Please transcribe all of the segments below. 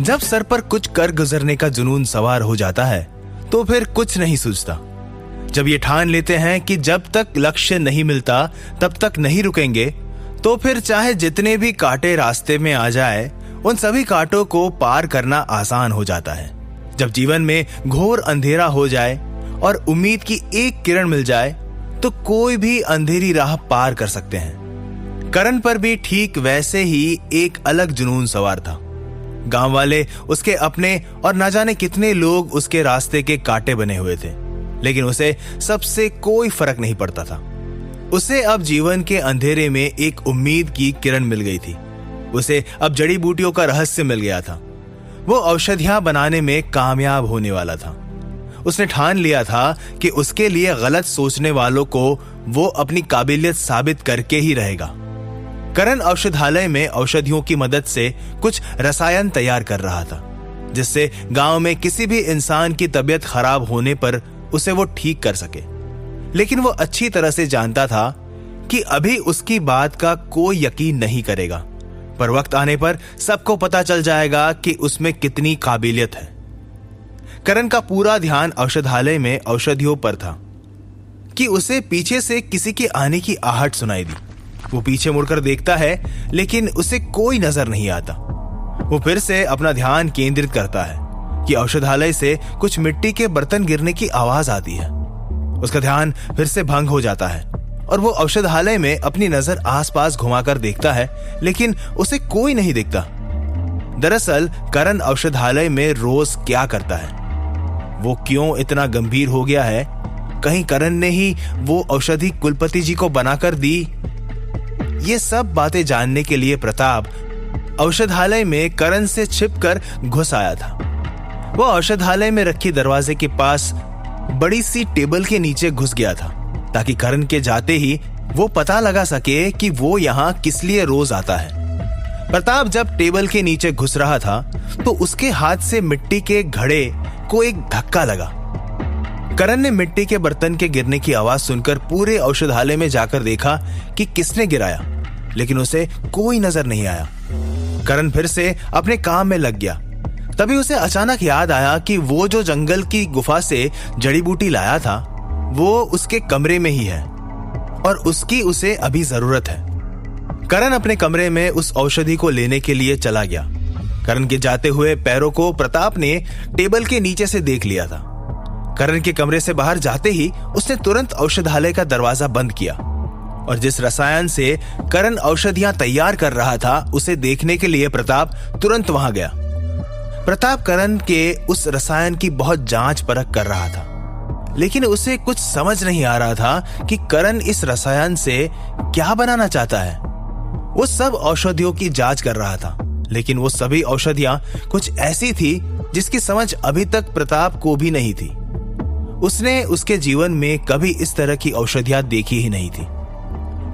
जब सर पर कुछ कर गुजरने का जुनून सवार हो जाता है तो फिर कुछ नहीं सूझता। जब ये ठान लेते हैं कि जब तक लक्ष्य नहीं मिलता तब तक नहीं रुकेंगे, तो फिर चाहे जितने भी कांटे रास्ते में आ जाए, उन सभी कांटों को पार करना आसान हो जाता है। जब जीवन में घोर अंधेरा हो जाए और उम्मीद की एक किरण मिल जाए, तो कोई भी अंधेरी राह पार कर सकते हैं। करण पर भी ठीक वैसे ही एक अलग जुनून सवार था। गांव वाले उसके अपने और ना जाने कितने लोग उसके रास्ते के कांटे बने हुए थे, लेकिन उसे सबसे कोई फर्क नहीं पड़ता था। उसे अब जीवन के अंधेरे में एक उम्मीद की किरण मिल गई थी। उसे अब जड़ी बूटियों का रहस्य मिल गया था। वो औषधियां बनाने में कामयाब होने वाला था। उसने ठान लिया था कि उसके लिए गलत सोचने वालों को वो अपनी काबिलियत साबित करके ही रहेगा। करण औषधालय में औषधियों की मदद से कुछ रसायन तैयार कर रहा था, जिससे गांव में किसी भी इंसान की तबीयत खराब होने पर उसे वो ठीक कर सके। लेकिन वो अच्छी तरह से जानता था कि अभी उसकी बात का कोई यकीन नहीं करेगा, पर वक्त आने पर सबको पता चल जाएगा कि उसमें कितनी काबिलियत है। करण का पूरा ध्यान औषधालय में औषधियों पर था कि उसे पीछे से किसी के आने की आहट सुनाई दी। वो पीछे मुड़कर देखता है, लेकिन उसे कोई नजर नहीं आता। वो फिर से अपना ध्यान केंद्रित करता है कि औषधालय से कुछ मिट्टी के बर्तन गिरने की आवाज आती है। उसका ध्यान फिर से भंग हो जाता है और वो औषधालय में अपनी नजर आसपास घुमाकर देखता है, लेकिन उसे कोई नहीं दिखता। दरअसल करण औषधालय में रोज क्या करता है, वो क्यों इतना गंभीर हो गया है? कहीं करण ने ही वो औषधि कुलपति जी को बनाकर दी? ये सब बातें जानने के लिए प्रताप औषधालय में करण से छिपकर घुस आया था। वो औषधालय में रखी दरवाजे के पास बड़ी सी टेबल के नीचे घुस गया था, ताकि करण के जाते ही वो पता लगा सके कि वो यहाँ किस लिए रोज आता है। प्रताप जब टेबल के नीचे घुस रहा था तो उसके हाथ से मिट्टी के घड़े को एक धक्का लगा। करण ने मिट्टी के बर्तन के गिरने की आवाज सुनकर पूरे औषधालय में जाकर देखा कि किसने गिराया, लेकिन उसे कोई नजर नहीं आया। करण फिर से अपने काम में लग गया। तभी उसे अचानक याद आया कि वो जो जंगल की गुफा से जड़ी बूटी लाया था, वो उसके कमरे में ही है और उसकी उसे अभी जरूरत है। करण अपने कमरे में उस औषधि को लेने के लिए चला गया। करण के जाते हुए पैरों को प्रताप ने टेबल के नीचे से देख लिया था। करण के कमरे से बाहर जाते ही उसने तुरंत औषधालय का दरवाजा बंद किया और जिस रसायन से करण औषधियां तैयार कर रहा था, उसे देखने के लिए प्रताप तुरंत वहां गया। प्रताप करण के उस रसायन की बहुत जांच परख कर रहा था, लेकिन उसे कुछ समझ नहीं आ रहा था कि करण इस रसायन से क्या बनाना चाहता है। वो सब औषधियों की जांच कर रहा था, लेकिन वो सभी औषधियां कुछ ऐसी थी जिसकी समझ अभी तक प्रताप को भी नहीं थी। उसने उसके जीवन में कभी इस तरह की औषधियां देखी ही नहीं थी।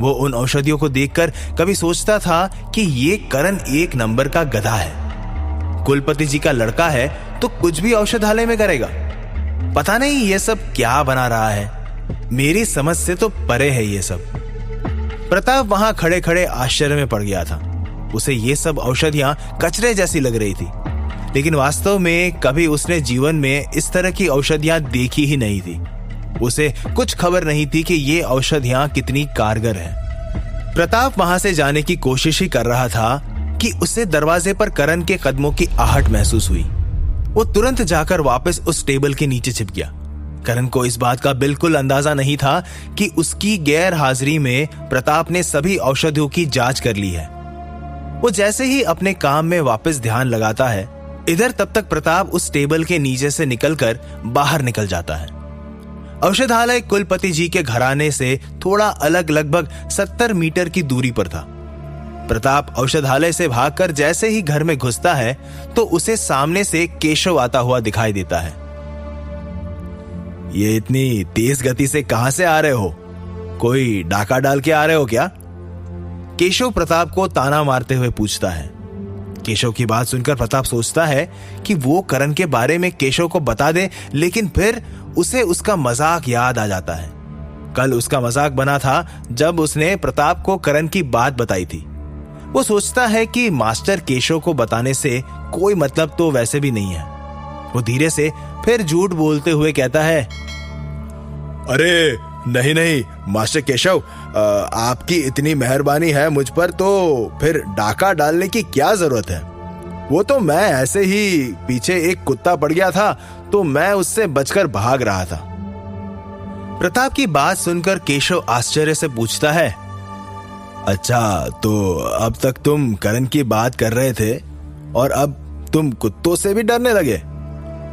वो उन औषधियों को देखकर कभी सोचता था कि ये करण एक नंबर का गधा है। कुलपति जी का लड़का है तो कुछ भी औषधालय में करेगा। पता नहीं ये सब क्या बना रहा है, मेरी समझ से तो परे है ये सब। प्रताप वहां खड़े खड़े आश्चर्य में पड़ गया था। उसे ये सब औषधियां कचरे जैसी लग रही थी, लेकिन वास्तव में कभी उसने जीवन में इस तरह की औषधियां देखी ही नहीं थी। उसे कुछ खबर नहीं थी कि ये औषधियां कितनी कारगर हैं। प्रताप वहां से जाने की कोशिश ही कर रहा था कि उसे दरवाजे पर करण के कदमों की आहट महसूस हुई। वो तुरंत जाकर वापस उस टेबल के नीचे छिप गया। करण को इस बात का बिल्कुल अंदाजा नहीं था कि उसकी गैर हाजिरी में प्रताप ने सभी औषधियों की जांच कर ली है। वो जैसे ही अपने काम में वापस ध्यान लगाता है, इधर तब तक प्रताप उस टेबल के नीचे से निकलकर बाहर निकल जाता है। औषधालय कुलपति जी के घराने से थोड़ा अलग लगभग 70 मीटर की दूरी पर था। प्रताप औषधालय से भागकर जैसे ही घर में घुसता है तो उसे सामने से केशव आता हुआ दिखाई देता है। ये इतनी तेज गति से कहां से आ रहे हो? कोई डाका डाल के आ रहे हो क्या? केशव प्रताप को ताना मारते हुए पूछता है। केशव की बात सुनकर प्रताप सोचता है कि वो करण के बारे में केशव को बता दे, लेकिन फिर उसे उसका मजाक याद आ जाता है। कल उसका मजाक बना था जब उसने प्रताप को करण की बात बताई थी। वो सोचता है कि मास्टर केशव को बताने से कोई मतलब तो वैसे भी नहीं है। वो धीरे से फिर झूठ बोलते हुए कहता है, अरे नहीं नहीं मास्टर केशव, आपकी इतनी मेहरबानी है मुझ पर, तो फिर डाका डालने की क्या जरूरत है। वो तो मैं ऐसे ही पीछे एक कुत्ता पड़ गया था, तो मैं उससे बचकर भाग रहा था। प्रताप की बात सुनकर केशव आश्चर्य से पूछता है, अच्छा तो अब तक तुम करण की बात कर रहे थे और अब तुम कुत्तों से भी डरने लगे।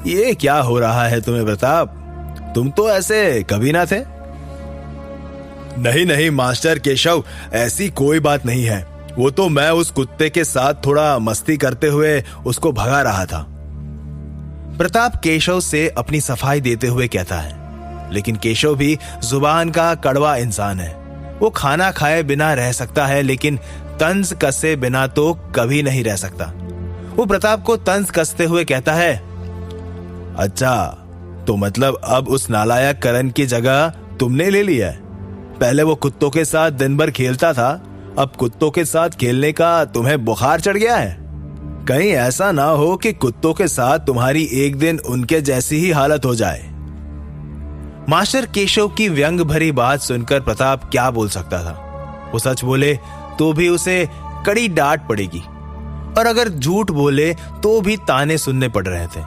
ये क्या हो रहा है तुम्हें प्रताप? तुम तो ऐसे कभी ना थे। नहीं नहीं मास्टर केशव, ऐसी कोई बात नहीं है। वो तो मैं उस कुत्ते के साथ थोड़ा मस्ती करते हुए उसको भगा रहा था। प्रताप केशव से अपनी सफाई देते हुए कहता है, लेकिन केशव भी जुबान का कड़वा इंसान है। वो खाना खाए बिना रह सकता है, लेकिन तंज कसे बिना तो कभी नहीं रह सकता। वो प्रताप को तंज कसते हुए कहता है, अच्छा तो मतलब अब उस नालायक करण की जगह तुमने ले ली है। पहले वो कुत्तों के साथ दिन भर खेलता था, अब कुत्तों के साथ खेलने का तुम्हें बुखार चढ़ गया है। कहीं ऐसा ना हो कि कुत्तों के साथ तुम्हारी एक दिन उनके जैसी ही हालत हो जाए। मास्टर केशव की व्यंग भरी बात सुनकर प्रताप क्या बोल सकता था। वो सच बोले तो भी उसे कड़ी डांट पड़ेगी, और अगर झूठ बोले तो भी ताने सुनने पड़ रहे थे।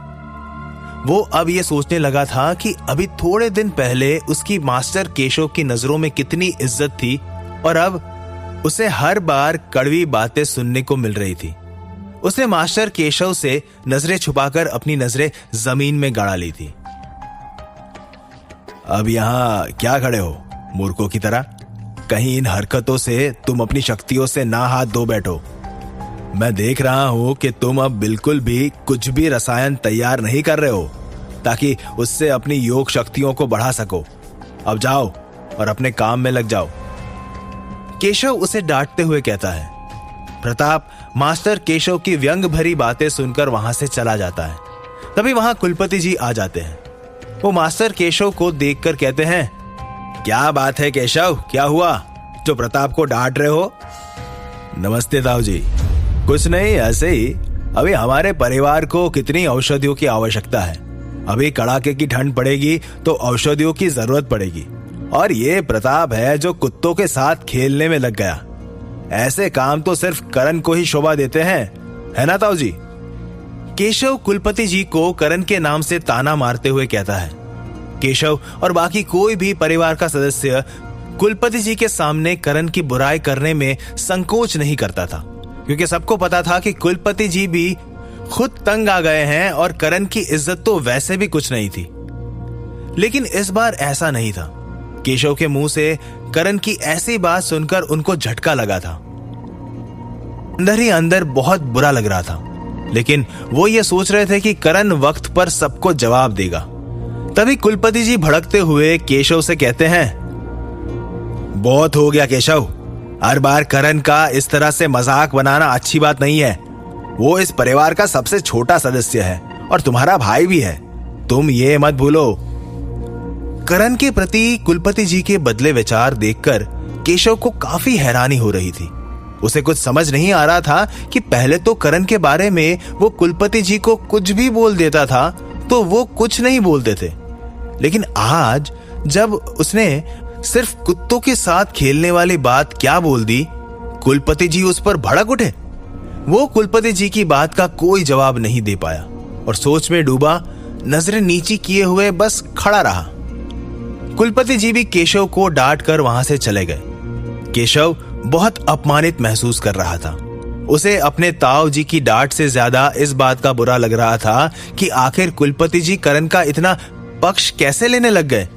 वो अब ये सोचने लगा था कि अभी थोड़े दिन पहले उसकी मास्टर केशव की नजरों में कितनी इज्जत थी, और अब उसे हर बार कड़वी बातें सुनने को मिल रही थी। उसने मास्टर केशव से नजरें छुपाकर अपनी नजरें जमीन में गाड़ा ली थी। अब यहां क्या खड़े हो मूर्खों की तरह? कहीं इन हरकतों से तुम अपनी शक्तियों से ना हाथ धो बैठो। मैं देख रहा हूं कि तुम अब बिल्कुल भी कुछ भी रसायन तैयार नहीं कर रहे हो ताकि उससे अपनी योग शक्तियों को बढ़ा सको। अब जाओ और अपने काम में लग जाओ। केशव उसे डांटते हुए कहता है। प्रताप मास्टर केशव की व्यंग भरी बातें सुनकर वहां से चला जाता है। तभी वहां कुलपति जी आ जाते हैं। वो मास्टर केशव को देखकर कहते हैं, क्या बात है केशव, क्या हुआ जो प्रताप को डांट रहे हो? नमस्ते ताऊ जी। कुछ नहीं, ऐसे ही। अभी हमारे परिवार को कितनी औषधियों की आवश्यकता है। अभी कड़ाके की ठंड पड़ेगी तो औषधियों की जरूरत पड़ेगी, और ये प्रताप है जो कुत्तों के साथ खेलने में लग गया। ऐसे काम तो सिर्फ करण को ही शोभा देते हैं, है ना ताऊ जी? केशव कुलपति जी को करण के नाम से ताना मारते हुए कहता है। केशव और बाकी कोई भी परिवार का सदस्य कुलपति जी के सामने करण की बुराई करने में संकोच नहीं करता था, क्योंकि सबको पता था कि कुलपति जी भी खुद तंग आ गए हैं और करण की इज्जत तो वैसे भी कुछ नहीं थी। लेकिन इस बार ऐसा नहीं था। केशव के मुंह से करण की ऐसी बात सुनकर उनको झटका लगा था। अंदर ही अंदर बहुत बुरा लग रहा था, लेकिन वो ये सोच रहे थे कि करण वक्त पर सबको जवाब देगा। तभी कुलपति जी भड़कते हुए केशव से कहते हैं, बहुत हो गया केशव, हर बार करण का इस तरह से मजाक बनाना अच्छी बात नहीं है। वो इस परिवार का सबसे छोटा सदस्य है और तुम्हारा भाई भी है, तुम ये मत भूलो। करण के प्रति कुलपति जी के बदले विचार देखकर केशव को काफी हैरानी हो रही थी। उसे कुछ समझ नहीं आ रहा था कि पहले तो करण के बारे में वो कुलपति जी को कुछ भी बोल देता था तो वो कुछ नहीं बोलते थे, लेकिन आज जब उसने सिर्फ कुत्तों के साथ खेलने वाली बात क्या बोल दी, कुलपति जी उस पर भड़क उठे। वो कुलपति जी की बात का कोई जवाब नहीं दे पाया और सोच में डूबा नजरें नीची किए हुए बस खड़ा रहा। कुलपति जी भी केशव को डांट कर वहां से चले गए। केशव बहुत अपमानित महसूस कर रहा था। उसे अपने ताऊ जी की डांट से ज्यादा इस बात का बुरा लग रहा था कि आखिर कुलपति जी करण का इतना पक्ष कैसे लेने लग गए।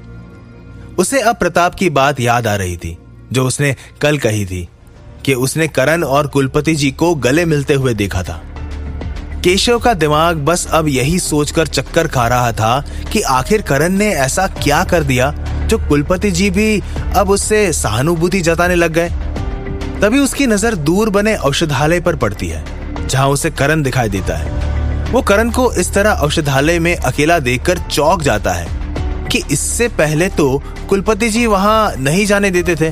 उसे अब प्रताप की बात याद आ रही थी जो उसने कल कही थी कि उसने करण और कुलपति जी को गले मिलते हुए देखा था। केशव का दिमाग बस अब यही सोचकर चक्कर खा रहा था कि आखिर करण ने ऐसा क्या कर दिया जो कुलपति जी भी अब उससे सहानुभूति जताने लग गए। तभी उसकी नजर दूर बने औषधालय पर पड़ती है जहां उसे करण दिखाई देता है। वो करण को इस तरह औषधालय में अकेला देखकर चौंक जाता है कि इससे पहले तो कुलपति जी वहां नहीं जाने देते थे,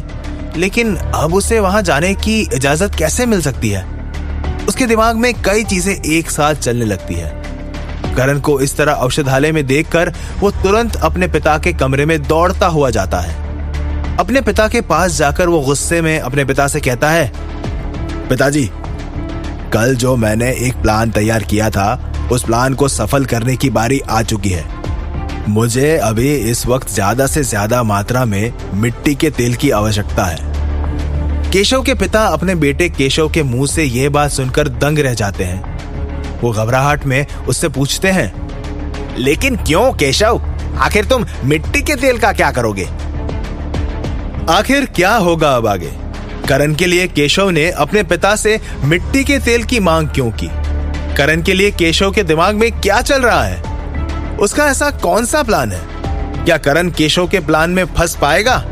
लेकिन अब उसे वहां जाने की इजाजत कैसे मिल सकती है? उसके दिमाग में कई चीजें एक साथ चलने लगती है। करण को इस तरह औषधालय में देखकर वो तुरंत अपने पिता के कमरे में दौड़ता हुआ जाता है। अपने पिता के पास जाकर वो गुस्से में अपने पिता से कहता है, पिताजी, कल जो मैंने एक प्लान तैयार किया था, उस प्लान को सफल करने की बारी आ चुकी है। मुझे अभी इस वक्त ज्यादा से ज्यादा मात्रा में मिट्टी के तेल की आवश्यकता है। केशव के पिता अपने बेटे केशव के मुंह से यह बात सुनकर दंग रह जाते हैं। वो घबराहट में उससे पूछते हैं, लेकिन क्यों केशव? आखिर तुम मिट्टी के तेल का क्या करोगे? आखिर क्या होगा अब आगे? करण के लिए केशव ने अपने पिता से मिट्टी के तेल की मांग क्यों की? करण के लिए केशव के दिमाग में क्या चल रहा है? उसका ऐसा कौन सा प्लान है? क्या करण केशव के प्लान में फंस पाएगा?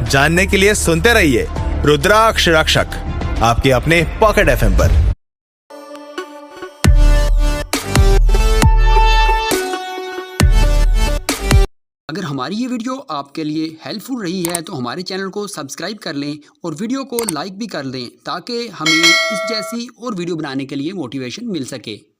जानने के लिए सुनते रहिए रुद्राक्ष रक्षक, आपके अपने पॉकेट एफएम पर। अगर हमारी ये वीडियो आपके लिए हेल्पफुल रही है तो हमारे चैनल को सब्सक्राइब कर लें और वीडियो को लाइक भी कर दें, ताकि हमें इस जैसी और वीडियो बनाने के लिए मोटिवेशन मिल सके।